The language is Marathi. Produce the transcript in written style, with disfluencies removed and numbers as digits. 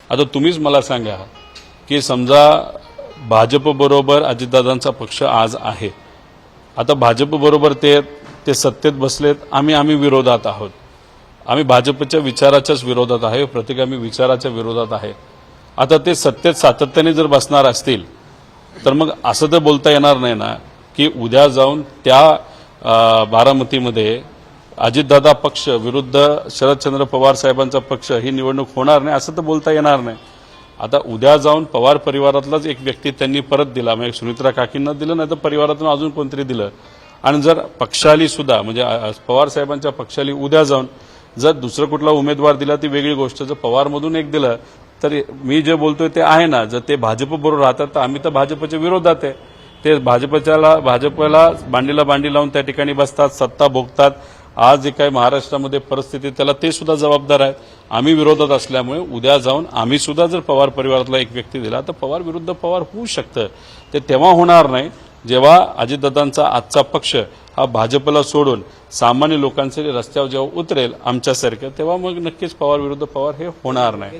आता तुम्हीच मला सांगा की समजा भाजप बरोबर अजितदादांचा पक्ष आज आहे, आता भाजप बरोबर ते सत्तेत बसलेत, आम्ही विरोधात आहोत, आम्ही भाजपच्या विचाराच्याच विरोधात आहे, प्रतिगामी विचाराच्या विरोधात आहे। आता ते सत्तेत सातत्याने जर बसणार असतील तर मग असं तर बोलता येणार नाही ना की उद्या जाऊन त्या बारामतीमध्ये अजितदादा पक्ष विरुद्ध शरदचंद्र पवार साहेबांचा पक्ष ही निवडणूक होणार नाही असं तर बोलता येणार नाही। आता उद्या जाऊन पवार परिवारातलाच एक व्यक्ती त्यांनी परत दिला, म्हणजे सुनित्रा काकींना दिलं, नाही तर परिवारातून अजून कोणतरी दिलं, आणि जर पक्षाली सुद्धा म्हणजे पवार साहेबांच्या पक्षाली उद्या जाऊन जर दुसरा कुठला उमेदवार दिला ती वेगळी गोष्ट, जर पवारमधून एक दिलं तर मी जे बोलतोय ते आहे ना, जर ते भाजप बरोबर राहतात तर आम्ही तर भाजपच्या विरोधात आहे। ते भाजपला बांडीला बांडी लावून त्या ठिकाणी बसतात, सत्ता भोगतात। आज जे काही महाराष्ट्रामध्ये परिस्थिती त्याला ते सुद्धा जबाबदार आहेत। आम्ही विरोधात असल्यामुळे उद्या जाऊन आम्ही सुद्धा जर पवार परिवारातला एक व्यक्ती दिला तर पवार विरुद्ध पवार होऊ शकतं। ते तेव्हा होणार नाही जेव्हा अजितदादांचा आजचा पक्ष हा भाजपला सोडून सामान्य लोकांसाठी रस्त्यावर जेव्हा उतरेल आमच्यासारखं, तेव्हा मग नक्कीच पवार विरुद्ध पवार हे होणार नाही।